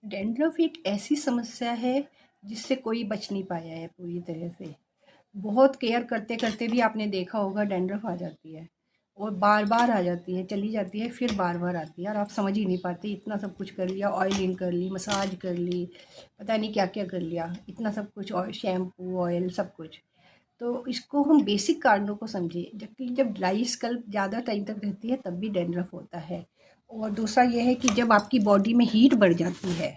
Dandruff एक ऐसी समस्या है जिससे कोई बच नहीं पाया है पूरी तरह से। बहुत केयर करते करते भी आपने देखा होगा डैंड्रफ आ जाती है और बार बार आ जाती है, चली जाती है, फिर बार बार आती है और आप समझ ही नहीं पाते। इतना सब कुछ कर लिया, ऑयलिंग कर ली, मसाज कर ली, पता नहीं क्या क्या कर लिया, इतना सब कुछ, और शैम्पू, ऑयल, सब कुछ। तो इसको हम बेसिक कारणों को समझे, जबकि जब ड्राई स्कल्प ज़्यादा टाइम तक रहती है तब भी डैंड्रफ होता है। और दूसरा ये है कि जब आपकी बॉडी में हीट बढ़ जाती है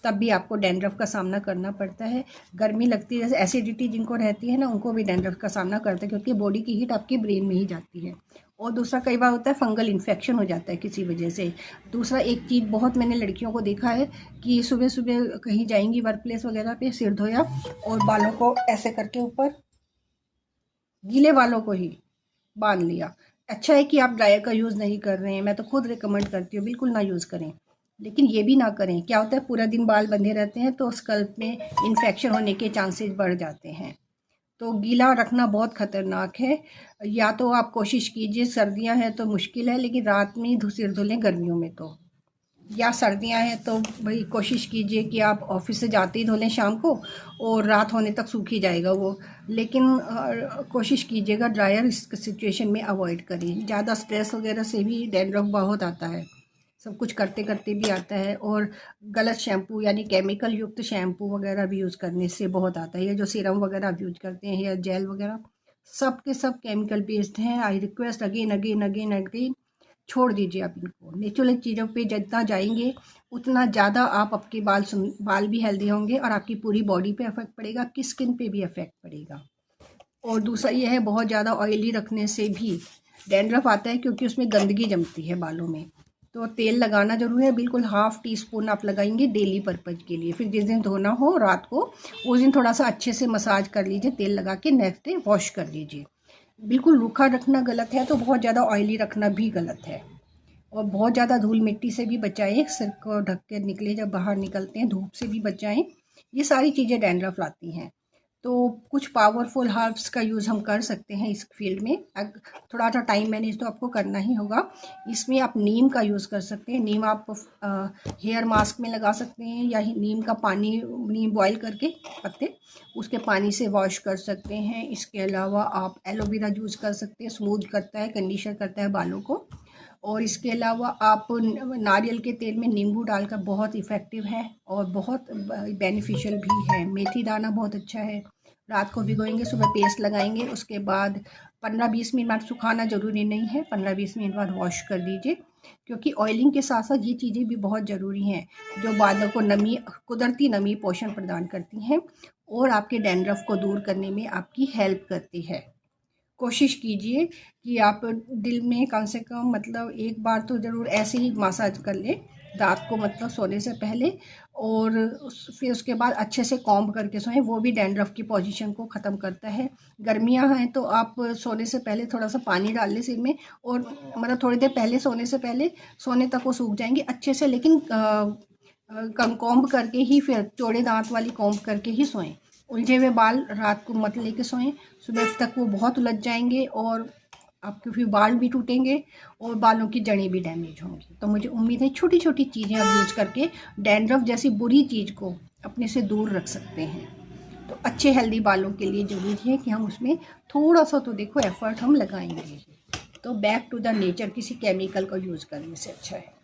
तब भी आपको डैंड्रफ का सामना करना पड़ता है। गर्मी लगती है, जैसे एसिडिटी जिनको रहती है ना, उनको भी डैंड्रफ का सामना करते हैं, क्योंकि बॉडी की हीट आपके ब्रेन में ही जाती है। और दूसरा कई बार होता है फंगल इन्फेक्शन हो जाता है किसी वजह से। दूसरा एक चीज़ बहुत मैंने लड़कियों को देखा है कि सुबह सुबह कहीं जाएंगी वर्क प्लेस वगैरह पे, सिर धोया और बालों को ऐसे करके ऊपर गीले बालों को ही बांध लिया। अच्छा है कि आप ड्रायर का यूज़ नहीं कर रहे हैं, मैं तो खुद रिकमेंड करती हूँ बिल्कुल ना यूज़ करें। लेकिन ये भी ना करें, क्या होता है पूरा दिन बाल बंधे रहते हैं तो स्कल्प में इन्फेक्शन होने के चांसेस बढ़ जाते हैं। तो गीला रखना बहुत ख़तरनाक है। या तो आप कोशिश कीजिए, सर्दियां हैं तो मुश्किल है, लेकिन रात में ही सिर धो लें गर्मियों में तो। या सर्दियां हैं तो भाई कोशिश कीजिए कि आप ऑफिस से जाते ही धो लें शाम को, और रात होने तक सूख ही जाएगा वो। लेकिन कोशिश कीजिएगा ड्रायर इस सिचुएशन में अवॉइड करें। ज़्यादा स्ट्रेस वगैरह से भी डैंड्रफ बहुत आता है, सब कुछ करते करते भी आता है। और गलत शैम्पू यानी केमिकल युक्त शैम्पू वगैरह भी यूज़ करने से बहुत आता है। ये जो सीरम वगैरह आप यूज करते हैं, हेयर जेल वगैरह, सब के सब केमिकल बेस्ड हैं। I request again again again again, छोड़ दीजिए आप इनको। नेचुरल चीज़ों पे जितना जाएंगे उतना ज़्यादा आप आपके बाल भी हेल्दी होंगे और आपकी पूरी बॉडी पे इफेक्ट पड़ेगा, आपकी स्किन पे भी इफेक्ट पड़ेगा। और दूसरा ये है, बहुत ज़्यादा ऑयली रखने से भी डैंड्रफ आता है, क्योंकि उसमें गंदगी जमती है बालों में। तो तेल लगाना जरूरी है, बिल्कुल 1/2 टीस्पून आप लगाएंगे डेली पर्पज़ के लिए। फिर जिस दिन धोना हो रात को, उस दिन थोड़ा सा अच्छे से मसाज कर लीजिए तेल लगा के, नेक्स्ट डे वॉश कर लीजिए। बिल्कुल रूखा रखना गलत है, तो बहुत ज़्यादा ऑयली रखना भी गलत है। और बहुत ज़्यादा धूल मिट्टी से भी बचाएं, सिर को ढक के निकले, जब बाहर निकलते हैं धूप से भी बचाएं। ये सारी चीज़ें डैंड्रफ लाती हैं। तो कुछ पावरफुल हर्ब्स का यूज़ हम कर सकते हैं इस फील्ड में। थोड़ा सा टाइम मैनेज तो आपको करना ही होगा। इसमें आप नीम का यूज़ कर सकते हैं। नीम आप हेयर मास्क में लगा सकते हैं, या नीम का पानी, नीम बॉयल करके पत्ते, उसके पानी से वॉश कर सकते हैं। इसके अलावा आप एलोवेरा यूज़ कर सकते हैं, स्मूथ करता है, कंडीशनर करता है बालों को। और इसके अलावा आप नारियल के तेल में नींबू डालकर, बहुत इफ़ेक्टिव है और बहुत बेनिफिशियल भी है। मेथी दाना बहुत अच्छा है, रात को भिगोएंगे, सुबह पेस्ट लगाएंगे, उसके बाद 15-20 मिनट बाद, सुखाना ज़रूरी नहीं है, 15-20 मिनट बाद वॉश कर दीजिए। क्योंकि ऑयलिंग के साथ साथ ये चीज़ें भी बहुत ज़रूरी हैं, जो बालों को नमी, कुदरती नमी, पोषण प्रदान करती हैं और आपके डैंड्रफ को दूर करने में आपकी हेल्प करती है। कोशिश कीजिए कि आप दिन में कम से कम मतलब एक बार तो ज़रूर ऐसे ही मसाज कर लें रात को, मतलब सोने से पहले। और फिर उसके बाद अच्छे से कॉम्ब करके सोएं, वो भी डैंड्रफ की पोजीशन को ख़त्म करता है। गर्मियां हैं तो आप सोने से पहले थोड़ा सा पानी डाल लें सिर में, और मतलब थोड़ी देर पहले, सोने से पहले, सोने तक वो सूख जाएंगे अच्छे से। लेकिन कम कॉम्ब करके ही, फिर चौड़े दांत वाली कॉम्ब करके ही सोएं। उलझे हुए बाल रात को मत लेके सोएं, सुबह तक वो बहुत उलझ जाएंगे और आपके फिर बाल भी टूटेंगे और बालों की जड़ें भी डैमेज होंगी। तो मुझे उम्मीद है छोटी छोटी चीज़ें आप यूज़ करके डैंड्रफ जैसी बुरी चीज़ को अपने से दूर रख सकते हैं। तो अच्छे हेल्दी बालों के लिए ज़रूरी है कि हम उसमें थोड़ा सा तो देखो एफर्ट हम लगाएंगे। तो बैक टू द नेचर, किसी केमिकल का यूज़ करने से अच्छा है।